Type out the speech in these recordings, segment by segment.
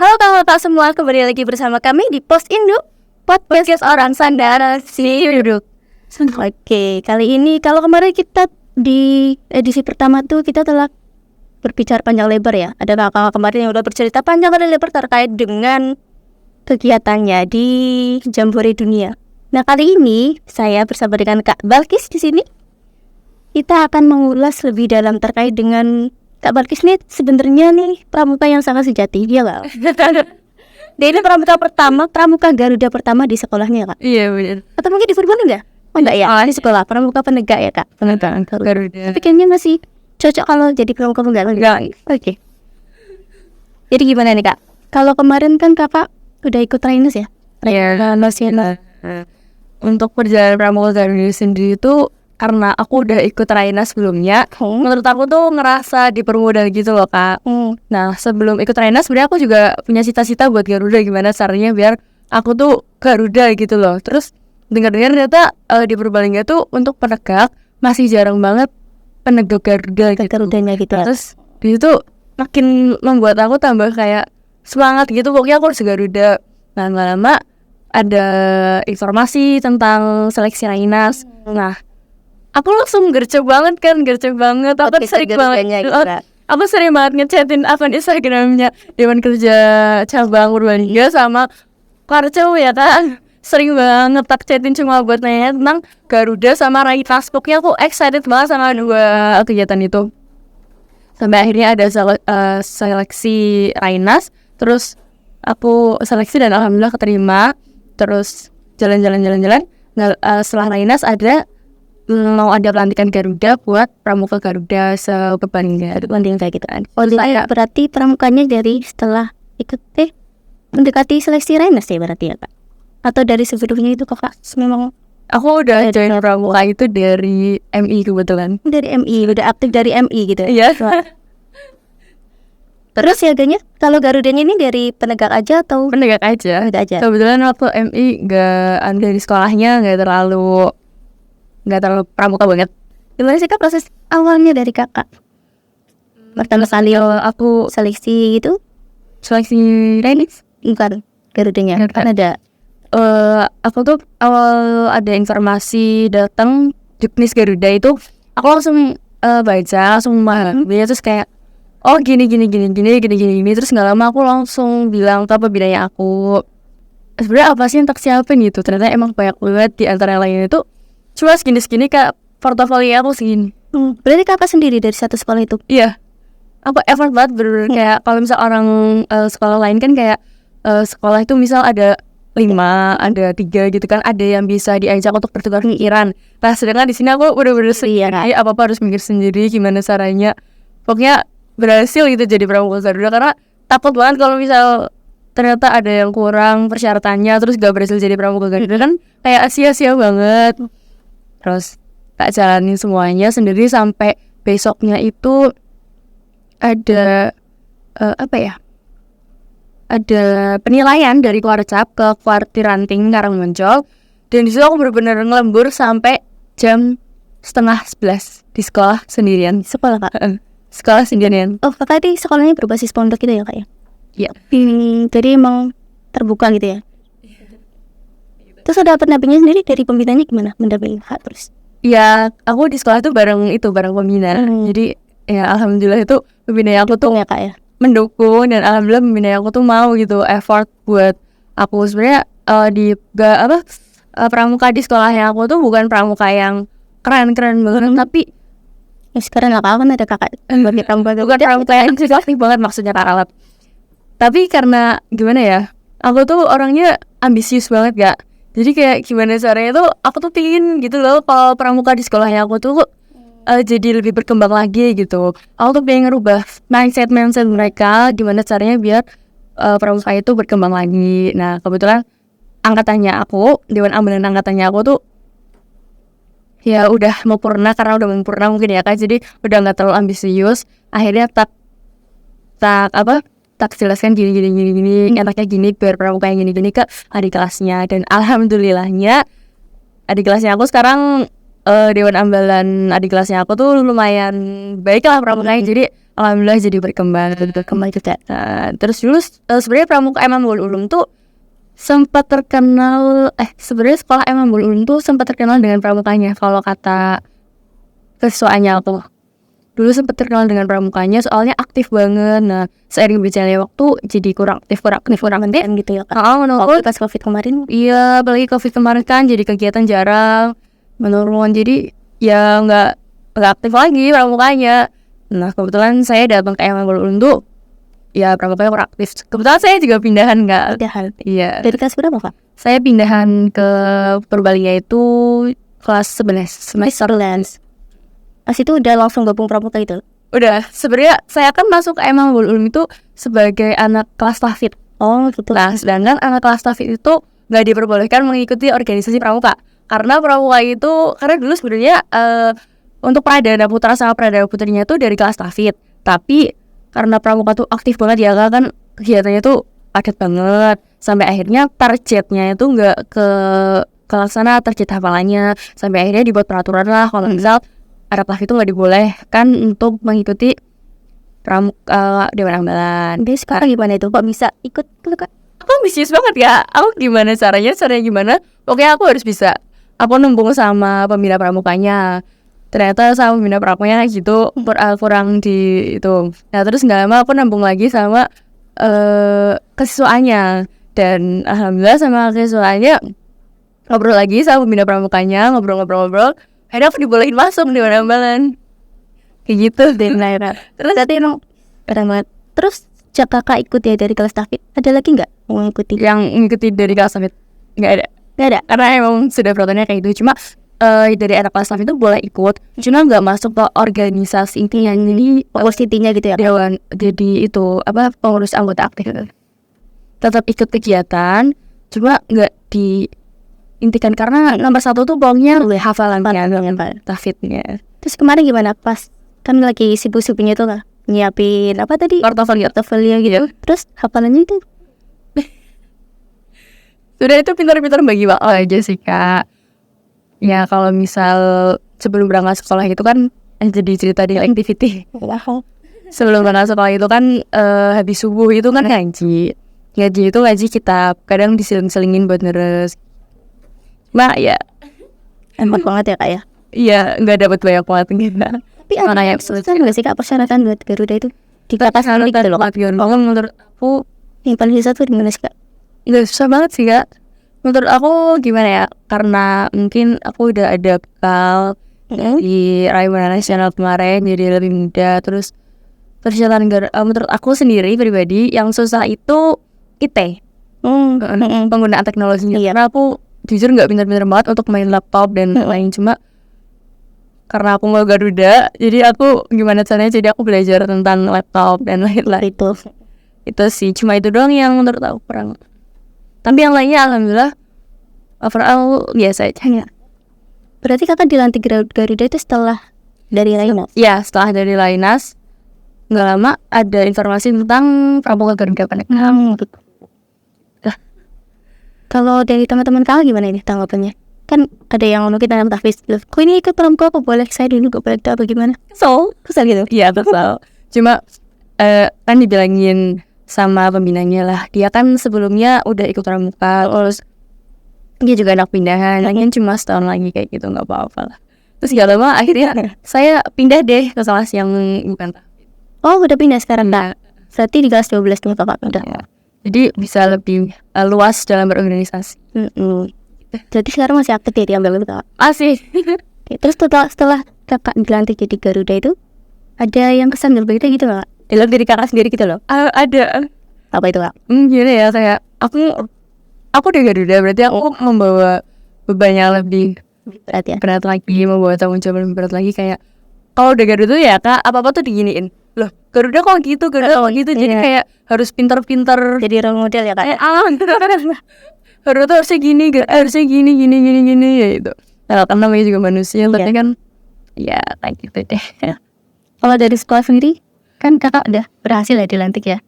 Halo kakak semua, kembali lagi bersama kami di Pos Indo Podcast Orang Sandara Siruduk. Oke, kali ini kalau kemarin kita di edisi pertama tuh kita telah berbicara panjang lebar ya. Ada kakak kemarin yang udah bercerita panjang lebar terkait dengan kegiatannya di Jambore Dunia. Nah, kali ini saya bersama dengan Kak Balkis di sini. Kita akan mengulas lebih dalam terkait dengan Kak Balkis nih sebenarnya nih pramuka yang sangat sejati, dia nggak? Dia ini pramuka Garuda pertama di sekolahnya, Kak. Iya benar. Atau mungkin di Furban enggak? Oh enggak ya, di sekolah pramuka penegak ya, Kak. Penentang Garuda. Tapi kayaknya masih cocok kalau jadi pramuka penegak. Oke. Jadi gimana nih, Kak? Kalau kemarin kan Kakak udah ikut Rainas ya? Iya, nasional. Untuk perjalanan pramuka Garuda sendiri itu karena aku udah ikut Rainas sebelumnya, menurut aku tuh ngerasa dipermudah gitu loh, Kak. Nah, sebelum ikut Rainas sebenarnya aku juga punya cita-cita buat Garuda, gimana caranya biar aku tuh Garuda gitu loh. Terus dengar-dengar ternyata di Purbalingga tuh untuk penegak masih jarang banget penegak Garuda gitu. Garudanya gitu. Terus di situ makin membuat aku tambah kayak semangat gitu, pokoknya aku harus Garuda. Nah, lama-lama ada informasi tentang seleksi Rainas. Nah, aku langsung gercep banget. Aku sering banget aku sering banget ngechatin akun Instagramnya Dewan Kerja Cabang Purbalingga sama Karcel ya, Kak. Sering banget tak chatin cuma buat nanya tentang Garuda sama Rainas. Pokoknya aku excited banget sama dua kegiatan itu. Sampai akhirnya ada seleksi Rainas. Terus aku seleksi dan alhamdulillah keterima. Terus jalan-jalan. Nah, setelah Rainas mau ada pelantikan Garuda buat pramuka Garuda se-Purbalingga. Pelantikan kayak gitu kan. Oh, berarti pramukanya dari setelah ikut mendekati seleksi Rainas ya berarti ya, Kak? Atau dari sebelumnya itu Kakak memang? Aku udah join pramuka itu dari MI kebetulan. Dari MI, udah aktif dari MI gitu. Iya. Terus siaganya kalau Garudanya ini dari penegak aja atau? Penegak aja. Kebetulan waktu MI dari sekolahnya nggak terlalu pramuka banget. Gimana sih, Kak, proses awalnya dari Kakak? Pertama kali aku seleksi itu? Seleksi Rainas? Bukan, Garudanya. Kan ada. Aku tuh awal ada informasi datang juknis Garuda itu, aku langsung baca, langsung memahami, terus kayak oh gini. Terus nggak lama aku langsung bilang ke pembinanya aku, sebenarnya apa sih yang tak siapin gitu. Ternyata emang banyak banget, di antara yang lain itu cuma segini Kak, portofolio aku segini. Berarti Kakak sendiri dari satu sekolah itu? Iya, aku effort banget bener. Kayak kalau misal orang sekolah lain kan kayak sekolah itu misal ada 5, ada 3 gitu kan, ada yang bisa diajak untuk bertukar pikiran. Nah, sedangkan di sini aku bener-bener sendiri, apa-apa harus mikir sendiri gimana caranya. Pokoknya berhasil gitu jadi pramuka Garuda, karena takut banget kalau misal ternyata ada yang kurang persyaratannya terus gak berhasil jadi pramuka Garuda, kan kayak sia-sia banget. Terus tak jalanin semuanya sendiri sampai besoknya itu ada ada penilaian dari Kuarcap ke Kuartir Ranting Karangmoncol, dan disitu aku benar-benar ngelembur sampai jam 10:30 di sekolah sendirian. Sekolah, Kak? Sekolah sendirian. Oh, Kakak tadi sekolahnya berbasis pondok gitu ya, Kak ya? Iya. Jadi emang terbuka gitu ya? Terus ada pendampingnya sendiri dari pembinanya gimana? Mendampingi Kak terus? Iya, aku di sekolah tuh bareng pembina. Jadi ya alhamdulillah itu pembina aku tuh ya, Kak ya? Mendukung, dan alhamdulillah pembina aku tuh mau gitu effort buat aku. Sebenarnya pramuka di sekolahnya aku tuh bukan pramuka yang keren banget, tapi ya sekarang nggak apa-apa ada Kakak sebagai pramuka, bukan pramuka yang aktif banget maksudnya Kak Alat. Tapi karena gimana ya, aku tuh orangnya ambisius banget, Kak. Jadi kayak gimana caranya tuh aku tuh pingin gitu loh kalau pramuka di sekolahnya aku tuh jadi lebih berkembang lagi gitu. Aku tuh pengen ngerubah mindset mereka, gimana caranya biar pramuka itu berkembang lagi. Nah, kebetulan Dewan Ambalan angkatannya aku tuh ya udah mau purna, karena udah mau purna mungkin ya, Kak. Jadi udah nggak terlalu ambisius. Akhirnya tak jelaskan gini, enaknya gini, biar pramuka yang gini ke adik kelasnya. Dan alhamdulillahnya adik kelasnya aku sekarang Dewan Ambalan adik kelasnya aku tuh lumayan baik lah pramukanya. Jadi alhamdulillah jadi berkembang juga. Nah, terus dulu sebenarnya pramuka Imamul Ulum tuh sempat terkenal sebenarnya sekolah Imamul Ulum tuh sempat terkenal dengan pramukanya. Kalau kata kesiswaannya tuh dulu sempat terkenal dengan pramukanya soalnya aktif banget. Nah, seiring berjalannya waktu jadi kurang penting gitu ya. Menurut Pas COVID kemarin. iya, apalagi COVID kemarin kan jadi kegiatan jarang menurun, jadi ya nggak aktif lagi pramukanya. Nah, kebetulan saya datang ke Imamul Ulum tuh ya pramukanya kurang aktif. Kebetulan saya juga pindahan iya. Dari kelas berapa, Pak? Saya pindahan ke Purbalingga itu kelas 11 semester. Pas itu udah langsung gabung pramuka itu? Udah, sebenarnya saya kan masuk ke Imamul Ulum itu sebagai anak kelas tahfidz. Oh gitu. Nah, sedangkan anak kelas tahfidz itu nggak diperbolehkan mengikuti organisasi pramuka. Karena pramuka itu, karena dulu sebenarnya untuk Pradana Putra sama Pradana Putrinya itu dari kelas tahfidz. Tapi karena pramuka tuh aktif banget ya, kan kegiatannya tuh padat banget. Sampai akhirnya targetnya itu nggak ke laksana, target hafalannya. Sampai akhirnya dibuat peraturan lah kalau misal anak tahfidz itu nggak dibolehkan untuk mengikuti pramuka Dewan Ambalan. Jadi sekarang gimana itu? Kok bisa ikut gitu, Kak? Aku ambisius banget ya. Aku gimana caranya gimana? Pokoknya aku harus bisa. Aku nembung sama pembina pramukanya. Ternyata sama pembina pramukanya gitu kurang di itu. Nah, terus nggak lama aku nembung lagi sama kesiswaannya. Dan alhamdulillah sama kesiswaannya ngobrol lagi sama pembina pramukanya, ngobrol. Akhirnya aku dibolehin masuk di Dewan Ambalan. Kayak gitu deh. Terus berarti emang keren banget. Terus Kakak ikut ya dari kelas tahfidz, ada lagi nggak mau ngikuti? Yang ngikuti dari kelas tahfidz nggak ada, karena emang sudah peraturannya kayak gitu. Cuma dari anak kelas tahfidz itu boleh ikut, cuma nggak masuk ke organisasi intinya. Jadi Positinya gitu ya? Dewan, jadi itu pengurus anggota aktif. Tetap ikut kegiatan, cuma nggak diintikan karena nomor 1 tuh pokoknya hafalannya dengan tahfidznya. Terus kemarin gimana? Pas kan lagi sibuk-sibuknya tuh lah nyiapin apa tadi? Portofolio gitu. Terus hafalannya itu? Sudah itu pintar-pintar bagi waktu aja sih, Kak. Ya kalau misal sebelum berangkat sekolah itu kan jadi cerita di activity. Sebelum berangkat sekolah itu kan habis subuh itu kan ngaji itu ngaji kitab, kadang diseling-selingin buat neres. Nah ya enak banget ya, Kak ya? Iya, nggak dapat banyak banget gitu. Tapi ada yang susah nggak sih, Kak, persyaratan buat Garuda itu? Di atas nanti gitu loh, Kak. Menurut aku yang paling susah tuh gimana sih, Kak? Nggak susah banget sih, Kak. Menurut aku gimana ya, karena mungkin aku udah ada bekal di Raimana Nasional kemarin, jadi lebih mudah. Terus persyaratan menurut aku sendiri pribadi yang susah itu IT, penggunaan teknologinya. Karena aku jujur nggak pintar-pintar banget untuk main laptop dan lain. Cuma karena aku mau Garuda, jadi aku gimana caranya, jadi aku belajar tentang laptop dan lain-lain. Itu sih, cuma itu doang yang menurut aku kurang. Tapi yang lainnya alhamdulillah overall biasa aja. Berarti Kakak dilantik Garuda itu setelah dari Lainas? Ya, setelah dari Lainas nggak lama ada informasi tentang pramuka Garuda Panekam. Kalau dari teman-teman Kakak gimana ini tanggapannya? Kan ada yang ngomong kita tentang tahfidz, kok ini ikut pramuka apa boleh, saya dulu gak boleh, itu apa gimana? Kesel gitu? Iya, kesel. Cuma kan dibilangin sama pembinanya lah, dia kan sebelumnya udah ikut pramuka, terus dia juga anak pindahan, lagian cuma setahun lagi kayak gitu, nggak apa-apa lah. Terus gak lama akhirnya saya pindah deh ke kelas yang bukan tahfidz. Oh, udah pindah sekarang? Nah, berarti di kelas 12 nih Kakak udah. Ya. Jadi bisa lebih luas dalam berorganisasi. Jadi sekarang masih aktif ya diambil Kakak? Masih. Terus setelah Kakak dilantik jadi Garuda itu, ada yang kesan berbeda gitu Kak? Dalam diri Kakak sendiri gitu loh? Ada. Apa itu Kak? Gini ya, kayak aku di Garuda, berarti aku membawa beban yang lebih berat lagi, membawa tanggung jawab lebih berat lagi. Kayak kalau udah Garuda tuh ya Kak, apa-apa tuh diginiin. Loh, Garuda kok gitu, gitu. Jadi kayak harus pintar-pintar. Jadi role model ya Kak? Garuda tuh harusnya gini ya itu. Nah, kan namanya juga manusia, tapi kan ya kayak gitu deh. Kalau dari sekolah sendiri, kan Kakak udah berhasil ya dilantik ya?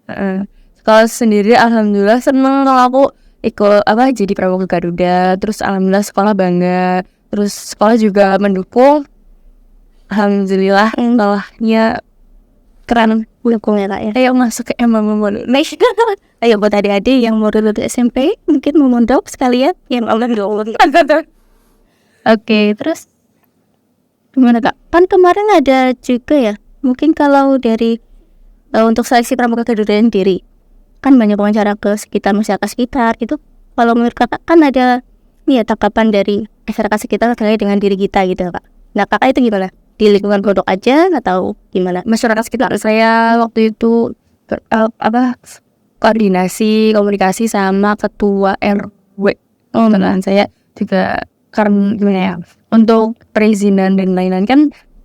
Sekolah sendiri alhamdulillah seneng kalau aku ikut jadi pramuka Garuda. Terus alhamdulillah sekolah bangga. Terus sekolah juga mendukung. Alhamdulillah sekolahnya keren dukung ya kak ya. Ayo masuk ke MMA. Ayo buat adik-adik yang mau lulus SMP mungkin mau mondok sekalian yang alhamdulillah. Oke, terus gimana kak? Kan kemarin ada juga ya, mungkin kalau dari untuk seleksi pramuka Garuda sendiri kan banyak wawancara ke sekitar masyarakat sekitar gitu. Kalau menurut kakak kan ada nih ya tanggapan dari masyarakat sekitar terkait dengan diri kita gitu kak. Nah kakak itu gimana? Di lingkungan pondok aja atau gimana? Masyarakat sekitar saya waktu itu koordinasi komunikasi sama ketua RW. Teman saya juga karena gimana ya, untuk perizinan dan lain-lain kan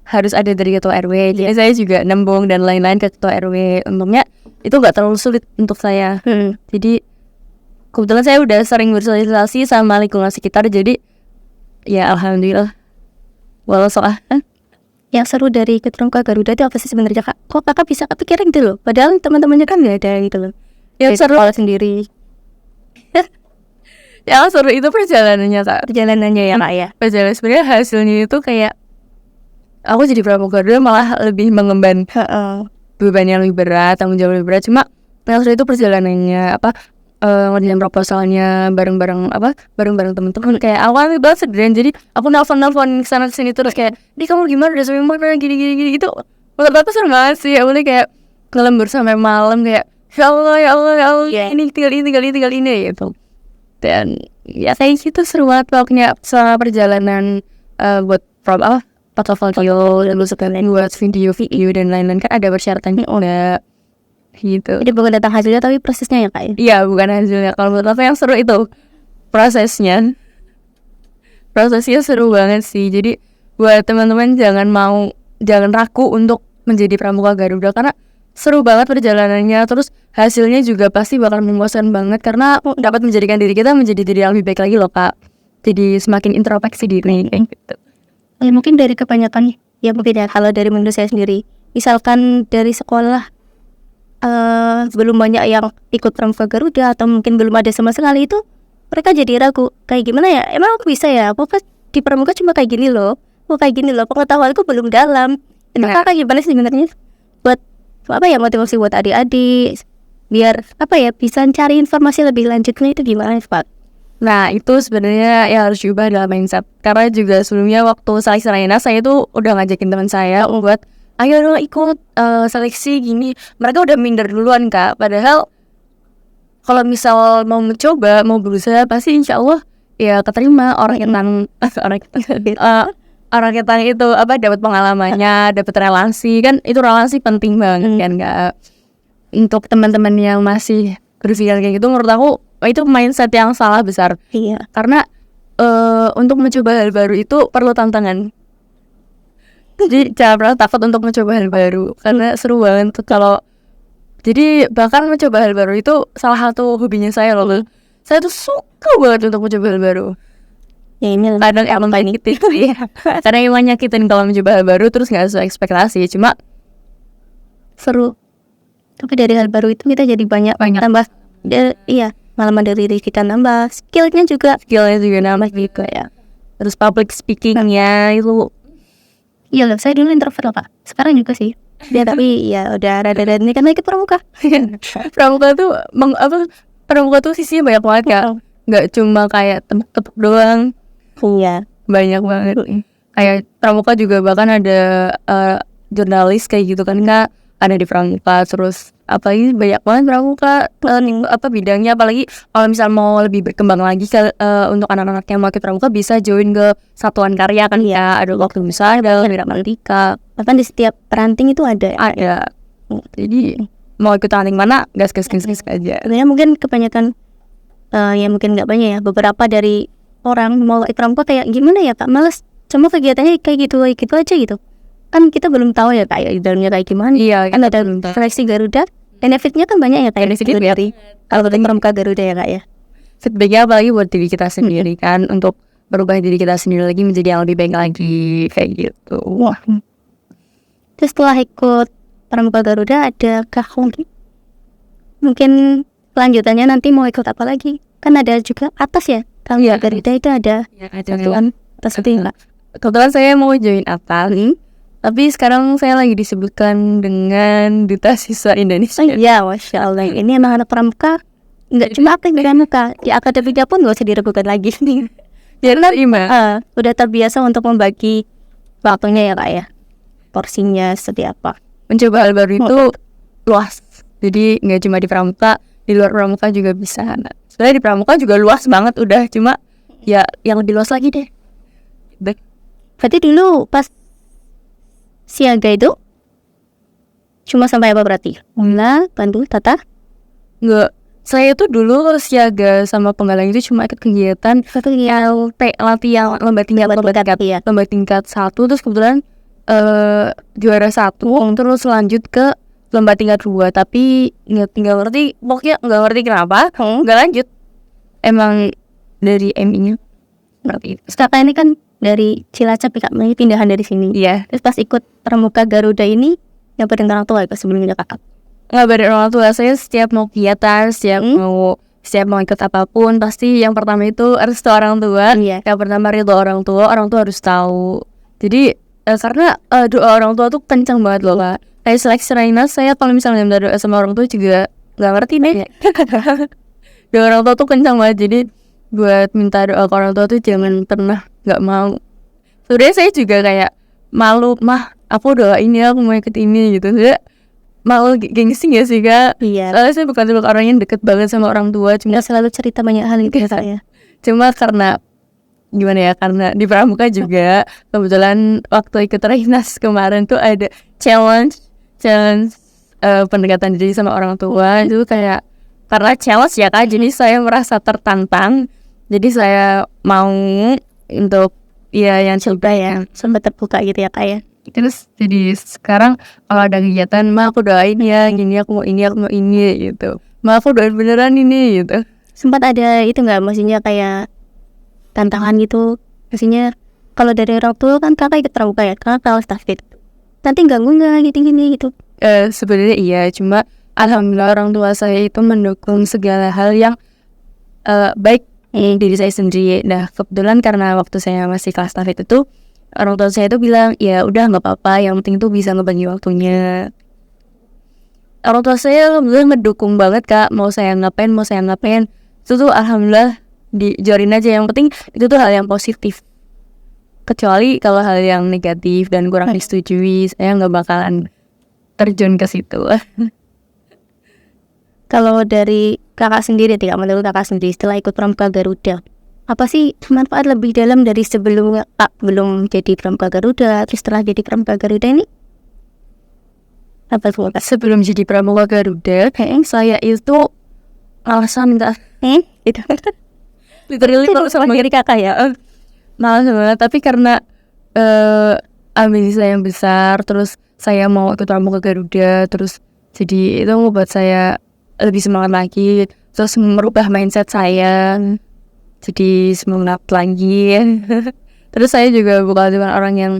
harus ada dari ketua RW. Jadi saya juga nembung dan lain-lain ke ketua RW. Untungnya itu nggak terlalu sulit untuk saya. Jadi kebetulan saya udah sering bersosialisasi sama lingkungan sekitar, jadi ya alhamdulillah. Walau soal Yang seru dari ikut pramuka Garuda itu apa sih sebenarnya kak? Kok kakak bisa kepikiran gitu loh? Padahal teman-temannya kan nggak ada gitu loh. yang Kayak seru, sekolah sendiri. yang seru itu perjalanannya kak. Perjalanannya ya kak ya. Perjalanan sebenarnya hasilnya itu kayak aku jadi pramuka Garuda malah lebih mengemban beban yang lebih berat, tanggung jawab lebih berat. Cuma yang seru itu perjalanannya ngerjain proposalnya bareng-bareng teman-teman. Kayak awalnya banget sendirian, jadi aku nelfon kesana kesini terus kayak, di kamu gimana udah sampai mana gini itu. Menurut aku seru banget sih. Awalnya kayak ngelembur sampai malam kayak ya Allah Yeah. ini tinggal ini gitu. Dan ya kayak gitu seru banget pokoknya selama perjalanan buat portfolio dan sekalian buat video dan lain-lain kan ada persyaratannya udah gitu. Jadi bukan datang hasilnya tapi prosesnya ya kak ya. Iya, bukan hasilnya. Kalau menurut aku yang seru itu prosesnya seru banget sih. Jadi buat teman-teman jangan ragu untuk menjadi pramuka Garuda karena seru banget perjalanannya. Terus hasilnya juga pasti bakal memuaskan banget karena dapat menjadikan diri kita menjadi diri yang lebih baik lagi loh kak. Jadi semakin introspeksi diri gitu. Ya, mungkin dari kebanyakan ya mungkin ya kalau dari menurut saya sendiri, misalkan dari sekolah belum banyak yang ikut pramuka Garuda atau mungkin belum ada sama sekali, itu mereka jadi ragu kayak gimana ya, emang aku bisa ya, aku kan di pramuka cuma kayak gini loh, pengetahuanku belum dalam. Kakak gimana sih sebenarnya buat motivasi buat adik-adik biar bisa cari informasi lebih lanjutnya itu gimana Pak? Nah itu sebenarnya yang harus diubah dalam mindset. Karena juga sebelumnya waktu seleksi Raina saya tuh udah ngajakin teman saya buat ayo dong ikut seleksi gini. Mereka udah minder duluan kak. Padahal kalau misal mau mencoba, mau berusaha, pasti insya Allah ya keterima. Orang ketang itu dapat pengalamannya, dapat relasi. Kan itu relasi penting banget kan kak. Untuk teman-teman yang masih berpikir kayak gitu, menurut aku itu mindset yang salah besar. Iya. Karena untuk mencoba hal baru itu perlu tantangan. Jadi jangan pernah takut untuk mencoba hal baru karena seru banget kalau. Jadi bahkan mencoba hal baru itu salah satu hobinya saya loh. Saya tuh suka banget untuk mencoba hal baru. Ya ini kadang emang nyakitin sih. Karena emang nyakitin kalau mencoba hal baru terus nggak sesuai ekspektasi. Cuma seru. Tapi dari hal baru itu kita jadi banyak. Tambah pengalaman dari diri kita nambah, skillnya juga nambah juga ya. Terus public speakingnya itu. Iya loh, saya dulu introvert loh kak. Sekarang juga sih. Ya tapi ya udah rada-rada ini karena ikut pramuka. Pramuka tuh sisinya banyak banget ya. Nggak cuma kayak tepuk-tepuk doang. Iya. Banyak banget. Kayak pramuka juga bahkan ada jurnalis kayak gitu kan kak. Ada di pramuka, terus apalagi banyak banget pramuka bidangnya. Apalagi kalau misal mau lebih berkembang lagi untuk anak-anak yang mau ikut pramuka bisa join ke satuan karya kan ya. Ada waktu misal ada Wiramatika. Bahkan di setiap ranting itu ada. Ada. Jadi mau ikut ranting mana gas aja. Sebenarnya mungkin kebanyakan ya mungkin nggak banyak ya, beberapa dari orang mau ikut pramuka kayak gimana ya kak, males cuma kegiatannya kayak gitu aja gitu. Kan kita belum tahu ya kak ya di dalamnya kayak gimana. Iya, kan ada seleksi Garuda, benefitnya kan banyak ya kayak dari kalau kita pramuka Garuda ya kak ya. Feedbacknya apalagi buat diri kita sendiri kan, untuk berubah diri kita sendiri lagi menjadi yang lebih baik lagi kayak gitu. Wah. Terus setelah ikut pramuka Garuda adakah mungkin kelanjutannya nanti mau ikut apa lagi? Kan ada juga atas ya. Kalau Garuda itu ada satuan atas itu enggak? kebetulan saya mau join atas. Tapi sekarang saya lagi disebutkan dengan Duta Siswa Indonesia. Iya, Masya Allah. Ini emang anak pramuka. Nggak cuma aktif di pramuka, di akademiknya pun nggak usah diragukan lagi. Ya, terima. Udah terbiasa untuk membagi waktunya ya kak ya. Porsinya seperti apa. Mencoba hal baru itu luas. Jadi nggak cuma di pramuka, di luar pramuka juga bisa. Sebenarnya di pramuka juga luas banget udah, cuma ya yang lebih luas lagi deh. Berarti dulu pas siaga itu cuma sampai apa berarti? Mula, bantu, tata? Nggak, saya tuh dulu siaga sama penggalang itu cuma ikut kegiatan latihan lomba tingkat 1, terus kebetulan juara 1, terus lanjut ke lomba tingkat 2, tapi nggak ngerti, pokoknya nggak ngerti kenapa nggak lanjut. Emang dari MI-nya seperti itu. Kakak ini kan dari Cilacap ya kak, ini pindahan dari sini. Iya. Terus pas ikut pramuka Garuda ini yang bareng orang tua ya sebelumnya kakak? Nggak bareng orang tua, saya setiap mau kegiatan, setiap mau ikut apapun, pasti yang pertama itu harus tahu orang tua. Iya. Yang pertama ridho orang tua harus tahu. Jadi karena doa orang tua tuh kencang banget loh kak. Kayak seleksi Raina, saya kalau misalnya minta doa sama orang tua juga nggak ngerti nih. Doa orang tua tuh kencang banget, jadi buat minta doa ke orang tua tuh jangan pernah nggak mau. Sebenarnya saya juga kayak malu, mah aku doain ya, aku mau ikut ini gitu. Saya malu, gengsi gak sih kak? Iya. Soalnya saya bukan tipe orang yang deket banget sama orang tua, cuma Nggak selalu cerita banyak hal gitu ya kak ya. Cuma karena gimana ya, karena di pramuka juga kebetulan waktu ikut Rainas kemarin tuh ada challenge pendekatan diri sama orang tua. Itu kayak karena challenge ya kak, jadi saya merasa tertantang, jadi saya mau untuk ya yang coba ya, Sempat terbuka gitu ya kak ya. terus jadi sekarang kalau ada kegiatan, ma aku doain ya gini, aku mau ini gitu, ma aku doain beneran ini gitu. Sempat ada itu nggak, maksudnya kayak tantangan gitu, maksudnya kalau dari orang tua kan kakak ikut pramuka ya, kakak tahu stafet, nanti ganggu nggak gini gitu? Sebenarnya iya, cuma alhamdulillah orang tua saya itu mendukung segala hal yang baik diri saya sendiri. Nah kebetulan karena waktu saya masih kelas stafet itu, orang tua saya itu bilang ya udah nggak apa-apa, yang penting tuh bisa ngebagi waktunya. Orang tua saya alhamdulillah ngedukung banget kak, mau saya ngapain itu tuh alhamdulillah dijorin aja, yang penting itu tuh hal yang positif. Kecuali kalau hal yang negatif dan kurang disetujui, saya nggak bakalan terjun ke situ. Kalau dari kakak sendiri, menurut kakak sendiri setelah ikut pramuka Garuda, apa sih manfaat lebih dalam dari sebelumnya kak belum jadi pramuka Garuda, terus setelah jadi pramuka Garuda ini? Apa tuh kak? Sebelum jadi pramuka Garuda, saya itu alasan minta Itu literally kalau sama diri kakak ya. malas banget, tapi karena ambisi saya yang besar, terus saya mau ikut pramuka Garuda, terus jadi itu membuat saya lebih semangat lagi, terus merubah mindset saya jadi semangat lagi. Terus saya juga bukan orang yang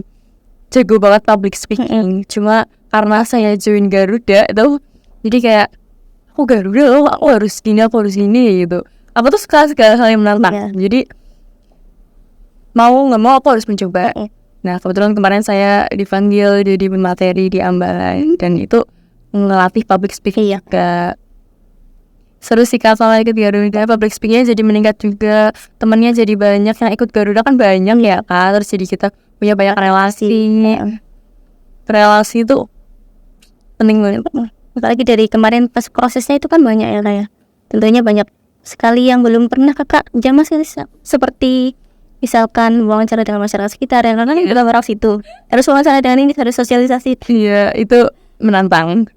jago banget public speaking, cuma karena saya join Garuda itu jadi kayak aku Garuda loh, aku harus gini gitu. Apa tuh segala hal yang menantang. Jadi mau nggak mau aku harus mencoba. Nah kebetulan kemarin saya dipanggil jadi materi di Ambalan, dan itu ngelatih public speaking ya kak. Seru sih kak, soalnya ikut Garuda public speakingnya jadi meningkat juga, temennya jadi banyak, yang ikut Garuda kan banyak ya kak, terus jadi kita punya banyak relasi itu penting banget. Apalagi dari kemarin pas prosesnya itu kan banyak ya kak ya, tentunya banyak sekali yang belum pernah kakak jamah seperti misalkan wawancara dengan masyarakat sekitar, yang kan kita orang situ harus wawancara dengan ini, harus sosialisasi. Iya itu menantang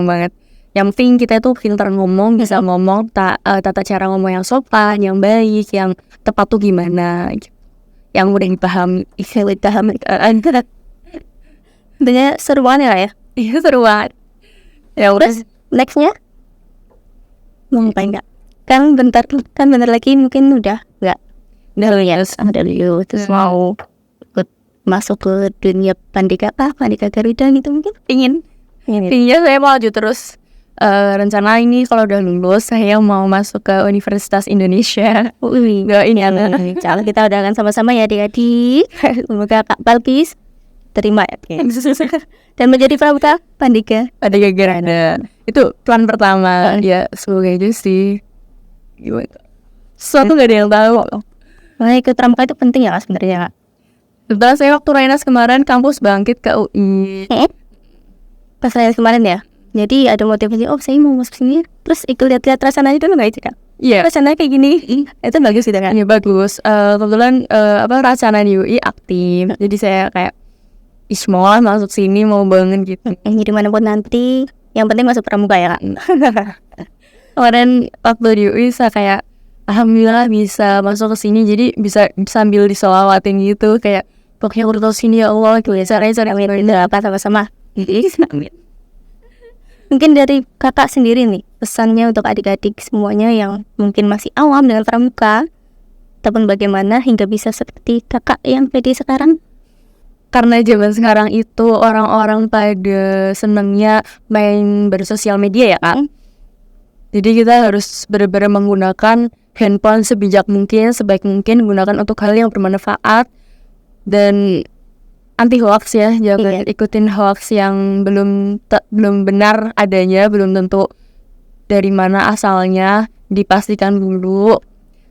banget. Yang penting kita tuh filter ngomong, bisa ngomong tata cara ngomong yang sopan, yang baik, yang tepat tuh gimana, yang mudah dipahami. Tentunya seru banget ya. Iya seru banget. Ya terus nextnya mau ngapain nggak? Kan bentar lagi mungkin udah lulus, terus mau ikut masuk ke dunia Pandika Garuda gitu mungkin? Intinya saya mau lanjut terus. Rencana ini kalau udah lulus saya mau masuk ke Universitas Indonesia. Ini calon kita udah akan sama-sama ya adik-adik. Semoga Kak Balkis diterima ya. Dan menjadi pramuka Pandika. Ada gara-gara itu plan pertama ya, semoga itu sih. Gimana? Sesuatu nggak ada yang tahu. Makanya ikut pramuka itu penting ya Kak, sebenarnya Kak. Setelah saya waktu Rainas kemarin kampus bangkit ke UI. Pas saya kemarin ya. Jadi ada motivasi, saya mau masuk sini. Terus ikut lihat-lihat rasananya dulu nggak itu Kak? Iya. Rasananya kayak gini. Itu bagus gitu Kak. Iya bagus. Kebetulan Racana di UI aktif. Jadi saya kayak mau lah masuk sini, mau banget gitu. Jadi manapun nanti, yang penting masuk pramuka ya Kak. Kemarin waktu di UI saya kayak alhamdulillah bisa masuk ke sini, jadi bisa sambil disolawatin gitu, kayak pokoknya udah tahu sini ya Allah gitu ya. Saya apa sama-sama. Mungkin dari kakak sendiri nih, pesannya untuk adik-adik semuanya yang mungkin masih awam dengan pramuka, ataupun bagaimana hingga bisa seperti kakak yang pede sekarang. Karena zaman sekarang itu orang-orang pada senangnya main bersosial media ya Kak. Jadi kita harus benar-benar menggunakan handphone sebijak mungkin, sebaik mungkin, gunakan untuk hal yang bermanfaat dan anti hoax ya. Jangan ikutin hoax yang belum benar adanya, belum tentu dari mana asalnya, dipastikan dulu.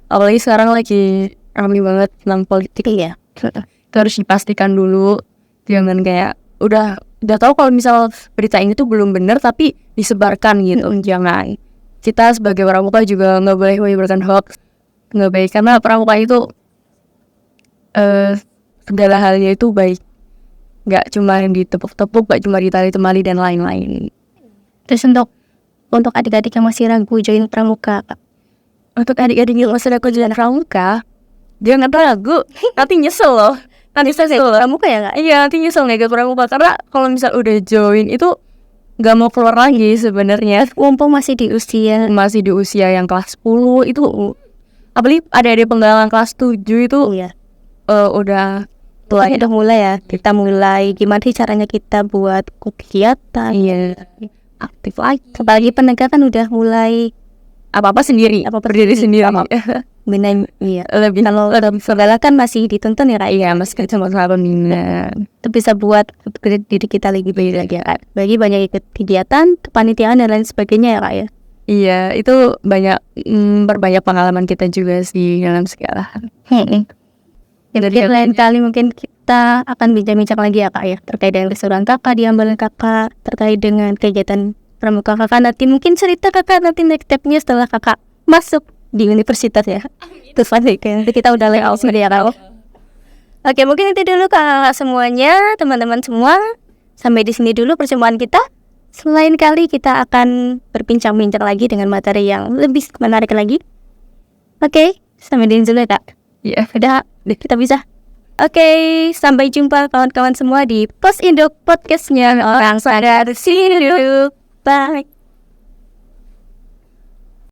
Apalagi sekarang lagi ramai banget tentang politik ya. Itu harus dipastikan dulu, jangan kayak udah tahu kalau misal berita ini tuh belum benar tapi disebarkan gitu. Jangan. Kita sebagai pramuka juga nggak boleh menyebarkan hoax, nggak baik, karena pramuka itu segala halnya itu baik, nggak cuma yang ditepuk-tepuk, nggak cuma ditali temali dan lain-lain. Terus untuk adik-adik yang masih ragu join pramuka, untuk adik-adik yang masih ragu join pramuka, jangan ragu, nanti nyesel loh. Nanti saya pramuka ya Kak? Iya, nanti nyesel nggak ikut pramuka, karena kalau misal udah join itu nggak mau keluar lagi sebenarnya. Mumpung masih di usia yang kelas 10 itu, apalagi ada penggalangan kelas 7 itu udah mulai ya. Kita mulai gimana sih caranya kita buat kegiatan, aktif lagi. Apalagi penegakan udah mulai apa-apa sendiri, berdiri sendiri. Lebih kalau segala kan masih dituntun ya Kak. Iya, masih sama-sama pembinaan. Itu bisa buat upgrade diri kita lagi ya Kak. Bagi banyak ikut kegiatan, kepanitiaan dan lain sebagainya ya Kak ya. Iya, itu banyak berbanyak pengalaman kita juga sih dalam segala hal. Jadi lain kali mungkin kita akan bincang-bincang lagi ya Kak ya, terkait dengan keseruan kakak di ambalan kakak, terkait dengan kegiatan pramuka kakak. Nanti mungkin cerita kakak nanti next step-nya setelah kakak masuk di universitas ya. Terus nanti kita udah layout ya Kak. Oke, mungkin itu dulu kakak semuanya, teman-teman semua. Sampai di sini dulu perjumpaan kita. Selain kali kita akan berbincang-bincang lagi dengan materi yang lebih menarik lagi. Oke, sampai di sini dulu ya Kak. Iya, udah kita bisa. Oke, sampai jumpa kawan-kawan semua di Pos Induk Podcastnya Orang Sadar. See you. Bye.